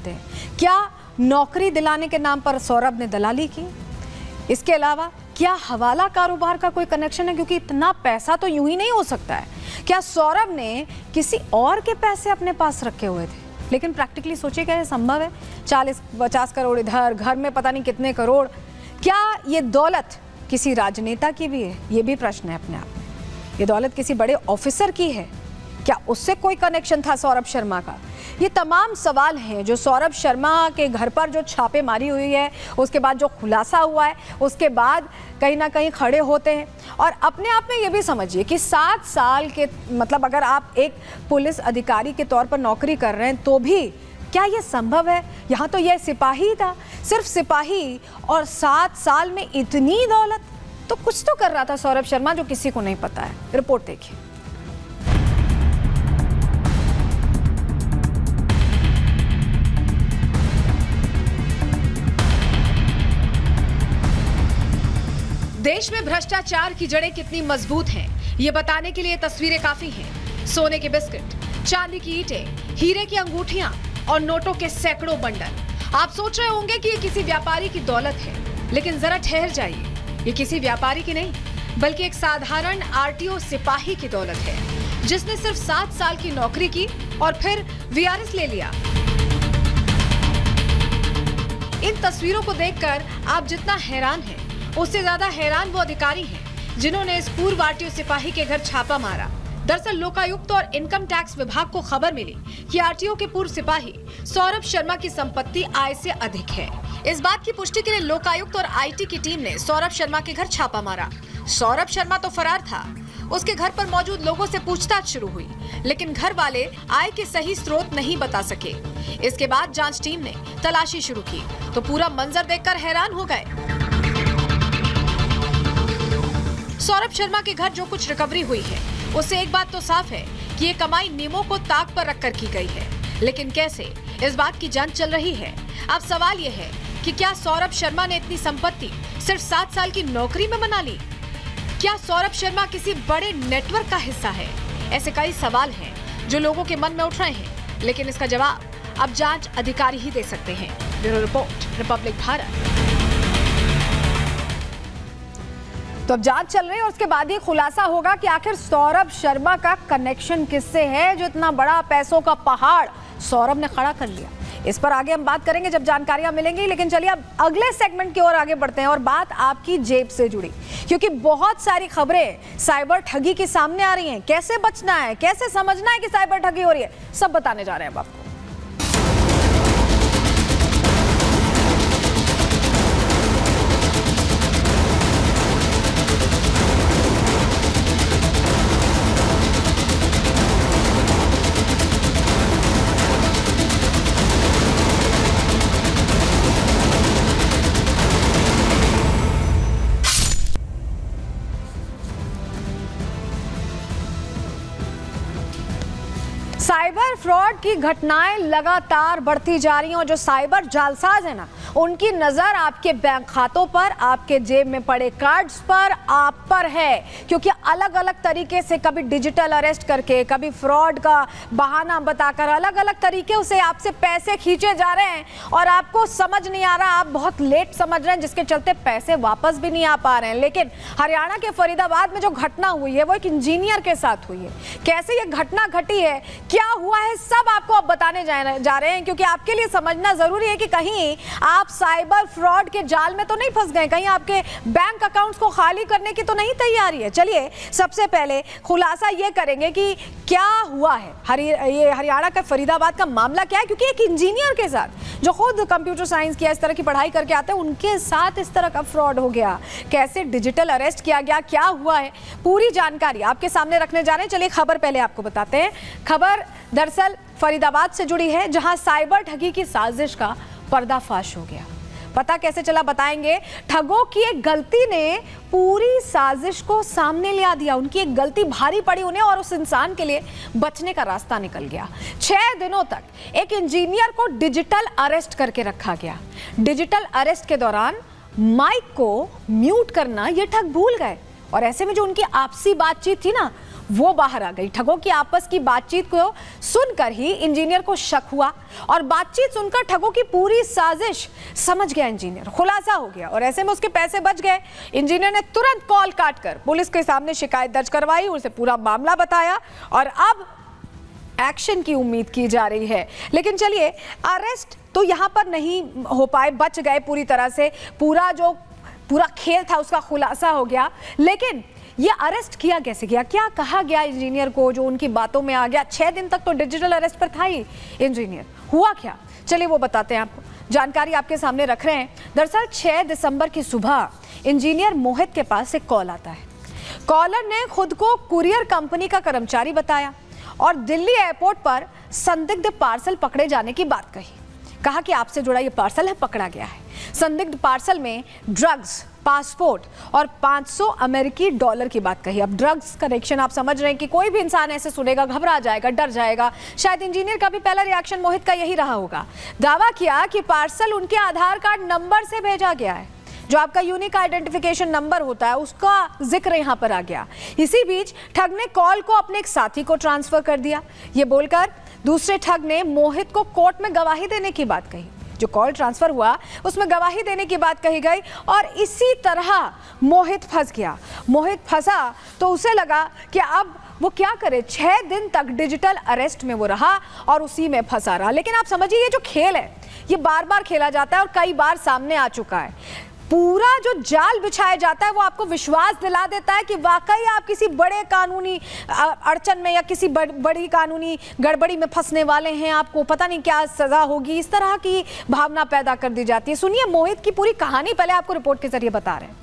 चाहते हैं। क्या नौकरी दिलाने के नाम पर सौरभ ने दलाली की? इसके अलावा क्या हवाला कारोबार का कोई कनेक्शन है? क्योंकि इतना पैसा तो यूं ही नहीं हो सकता है। क्या सौरभ ने किसी और के पैसे अपने पास रखे हुए थे? लेकिन प्रैक्टिकली सोचिए, क्या ये संभव है? 40-50 करोड़ इधर, घर में पता नहीं कितने करोड़। क्या ये दौलत किसी राजनेता की भी है? ये भी प्रश्न है अपने आप में। ये दौलत किसी बड़े ऑफिसर की है? क्या उससे कोई कनेक्शन था सौरभ शर्मा का? ये तमाम सवाल हैं जो सौरभ शर्मा के घर पर जो छापेमारी हुई है, उसके बाद जो खुलासा हुआ है, उसके बाद कहीं ना कहीं खड़े होते हैं। और अपने आप में ये भी समझिए कि 7 साल के, मतलब अगर आप एक पुलिस अधिकारी के तौर पर नौकरी कर रहे हैं तो भी क्या ये संभव है? यहाँ तो यह सिपाही था, सिर्फ सिपाही, और 7 साल में इतनी दौलत। तो कुछ तो कर रहा था सौरभ शर्मा जो किसी को नहीं पता है। रिपोर्ट देखिए। देश में भ्रष्टाचार की जड़ें कितनी मजबूत हैं, ये बताने के लिए तस्वीरें काफी हैं। सोने के बिस्किट, चांदी की ईंटें, हीरे की अंगूठियां और नोटों के सैकड़ों बंडल। आप सोच रहे होंगे कि ये किसी व्यापारी की दौलत है, लेकिन जरा ठहर जाइए, ये किसी व्यापारी की नहीं, बल्कि एक साधारण आरटीओ सिपाही की दौलत है, जिसने सिर्फ 7 साल की नौकरी की और फिर वीआरएस ले लिया। इन तस्वीरों को देखकर आप जितना हैरान हैं, उससे ज्यादा हैरान वो अधिकारी हैं जिन्होंने इस पूर्व आरटीओ सिपाही के घर छापा मारा। दरअसल लोकायुक्त और इनकम टैक्स विभाग को खबर मिली कि आरटीओ के पूर्व सिपाही सौरभ शर्मा की संपत्ति आय से अधिक है। इस बात की पुष्टि के लिए लोकायुक्त और आईटी की टीम ने सौरभ शर्मा के घर छापा मारा। सौरभ शर्मा तो फरार था। उसके घर पर मौजूद लोगों से पूछताछ शुरू हुई, लेकिन घर वाले आय के सही स्रोत नहीं बता सके। इसके बाद जांच टीम ने तलाशी शुरू की तो पूरा मंजर देखकर हैरान हो गए। सौरभ शर्मा के घर जो कुछ रिकवरी हुई है, उससे एक बात तो साफ है कि ये कमाई नियमों को ताक पर रखकर की gई है। लेकिन कैसे, इस बात की जांच चल रही है। अब सवाल ये है कि क्या सौरभ शर्मा ने इतनी संपत्ति सिर्फ 7 साल की नौकरी में बना ली? क्या सौरभ शर्मा किसी बड़े नेटवर्क का हिस्सा है? ऐसे कई सवाल हैं जो लोगों के मन में उठ रहे हैं, लेकिन इसका जवाब अब जांच अधिकारी ही दे सकते हैं। Bureau report, Republic Bharat. तो अब जांच चल रही है और उसके बाद ही खुलासा होगा कि आखिर सौरभ शर्मा का कनेक्शन किससे है, जो इतना बड़ा पैसों का पहाड़ सौरभ ने खड़ा कर लिया। इस पर आगे हम बात करेंगे जब जानकारियां मिलेंगी। लेकिन चलिए अब अगले सेगमेंट की ओर आगे बढ़ते हैं और बात आपकी जेब से जुड़ी, क्योंकि बहुत सारी खबरें साइबर ठगी की सामने आ रही हैं। कैसे बचना है, कैसे समझना है कि साइबर ठगी हो रही है, सब बताने जा रहे हैं अब आपको। साइबर फ्रॉड की घटनाएं लगातार बढ़ती जा रही हैं और जो साइबर जालसाज है ना, उनकी नजर आपके बैंक खातों पर, आपके जेब में पड़े कार्ड्स पर, आप पर है। क्योंकि अलग अलग तरीके से, कभी डिजिटल अरेस्ट करके, कभी फ्रॉड का बहाना बताकर, अलग अलग तरीके से आपसे पैसे खींचे जा रहे हैं और आपको समझ नहीं आ रहा, आप बहुत लेट समझ रहे हैं, जिसके चलते पैसे वापस भी नहीं आ पा रहे हैं। लेकिन हरियाणा के फरीदाबाद में जो घटना हुई है वो एक इंजीनियर के साथ हुई है। कैसे ये घटना घटी है, क्या हुआ है, सब आपको अब बताने जा रहे हैं, क्योंकि आपके लिए समझना जरूरी है कि कहीं आप साइबर फ्रॉड के जाल में तो नहीं फंस गए, कहीं आपके बैंक अकाउंट्स को खाली करने की तो नहीं तैयारी है। चलिए सबसे पहले खुलासा ये करेंगे कि क्या हुआ है, ये हरियाणा का फरीदाबाद का मामला क्या है, क्योंकि एक इंजीनियर के साथ जो खुद कंप्यूटर साइंस किया, इस तरह की पढ़ाई करके आते हैं, उनके साथ इस तरह का फ्रॉड हो गया। कैसे डिजिटल अरेस्ट किया गया, क्या हुआ है, पूरी जानकारी आपके सामने रखने जा रहे हैं। चलिए खबर पहले आपको बताते हैं। खबर दरअसल फरीदाबाद से जुड़ी है, जहां साइबर ठगी की साजिश का पर्दाफाश हो गया। पता कैसे चला बताएंगे। ठगों की एक गलती ने पूरी साजिश को सामने ले आ दिया। उनकी एक गलती भारी पड़ी उन्हें और उस इंसान के लिए बचने का रास्ता निकल गया। 6 दिनों तक एक इंजीनियर को डिजिटल अरेस्ट करके रखा गया। डिजिटल अरेस्ट के दौरान माइक को म्यूट करना ये ठग भूल गए और ऐसे में जो उनकी आपसी बातचीत थी ना, वो बाहर आ गई। ठगों की आपस की बातचीत को सुनकर ही इंजीनियर को शक हुआ और बातचीत सुनकर ठगों की पूरी साजिश समझ गया इंजीनियर। खुलासा हो गया और ऐसे में उसके पैसे बच गए। इंजीनियर ने तुरंत कॉल काटकर पुलिस के सामने शिकायत दर्ज करवाई, उसे पूरा मामला बताया और अब एक्शन की उम्मीद की जा रही है। लेकिन चलिए, अरेस्ट तो यहां पर नहीं हो पाए, बच गए पूरी तरह से। पूरा खेल था उसका खुलासा हो गया। लेकिन ये अरेस्ट किया कैसे गया, क्या कहा गया इंजीनियर को जो उनकी बातों में आ गया? 6 दिन तक तो डिजिटल अरेस्ट पर था ही इंजीनियर, हुआ क्या? चलिए वो बताते हैं आपको, जानकारी आपके सामने रख रहे हैं। दरअसल 6 दिसंबर की सुबह इंजीनियर मोहित के पास एक कॉल आता है। कॉलर ने खुद को कुरियर कंपनी का कर्मचारी बताया और दिल्ली एयरपोर्ट पर संदिग्ध पार्सल पकड़े जाने की बात कही। कहा कि आपसे जुड़ा ये पार्सल है, पकड़ा गया है। संदिग्ध पार्सल में ड्रग्स, पासपोर्ट और $500 की बात कही। अब ड्रग्स कनेक्शन आप समझ रहे हैं कि कोई भी इंसान ऐसे सुनेगा घबरा जाएगा, डर जाएगा। शायद इंजीनियर का भी पहला रिएक्शन मोहित का यही रहा होगा। दावा किया कि पार्सल उनके आधार कार्ड नंबर से भेजा गया है, जो आपका यूनिक आइडेंटिफिकेशन नंबर होता है, उसका जिक्र यहां पर आ गया। इसी बीच ठग ने कॉल को अपने एक साथी को ट्रांसफर कर दिया। ये बोलकर दूसरे ठग ने मोहित को कोर्ट में गवाही देने की बात कही। जो कॉल ट्रांसफर हुआ उसमें गवाही देने की बात कही गई और इसी तरह मोहित फंस गया। मोहित फंसा तो उसे लगा कि अब वो क्या करे। 6 दिन तक डिजिटल अरेस्ट में वो रहा और उसी में फंसा रहा। लेकिन आप समझिए, ये जो खेल है ये बार बार खेला जाता है और कई बार सामने आ चुका है। पूरा जो जाल बिछाया जाता है वो आपको विश्वास दिला देता है कि वाकई आप किसी बड़े कानूनी अड़चन में या किसी बड़ी कानूनी गड़बड़ी में फंसने वाले हैं, आपको पता नहीं क्या सजा होगी, इस तरह की भावना पैदा कर दी जाती है। सुनिए मोहित की पूरी कहानी, पहले आपको रिपोर्ट के जरिए बता रहे हैं।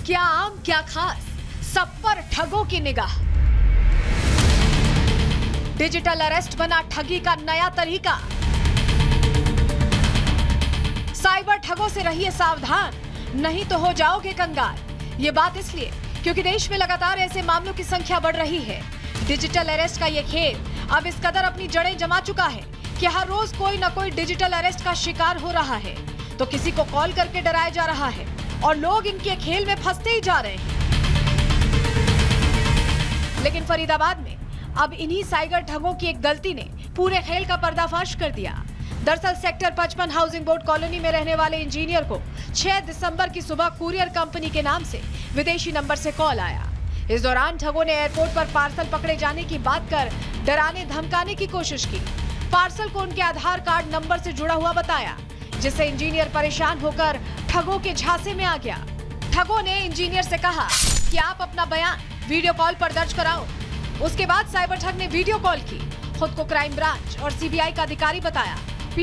क्या आम क्या खास, सब पर ठगों की निगाह। डिजिटल अरेस्ट बना ठगी का नया तरीका। साइबर ठगों से रहिए सावधान, नहीं तो हो जाओगे कंगाल। ये बात इसलिए क्योंकि देश में लगातार ऐसे मामलों की संख्या बढ़ रही है। डिजिटल अरेस्ट का ये खेल अब इस कदर अपनी जड़ें जमा चुका है कि हर रोज कोई न कोई डिजिटल अरेस्ट का शिकार हो रहा है, तो किसी को कॉल करके डराया जा रहा है और लोग इनके खेल में फंसते ही जा रहे हैं। लेकिन फरीदाबाद में अब इन्हीं साइबर ठगों की एक गलती ने पूरे खेल का पर्दाफाश कर दिया। दरअसल सेक्टर 55 हाउसिंग बोर्ड कॉलोनी में रहने वाले इंजीनियर को 6 दिसंबर की सुबह कुरियर कंपनी के नाम से विदेशी नंबर से कॉल आया। इस दौरान ठगों ने एयरपोर्ट पर पार्सल पकड़े जाने की बात कर डराने धमकाने की कोशिश की। पार्सल को उनके आधार कार्ड नंबर से जुड़ा हुआ बताया, जिससे इंजीनियर परेशान होकर ठगों के झांसे में आ गया। ठगों ने इंजीनियर से कहा कि आप अपना बयान वीडियो कॉल पर दर्ज कराओ। उसके बाद साइबर ठग ने वीडियो कॉल की, खुद को क्राइम ब्रांच और सीबीआई का अधिकारी बताया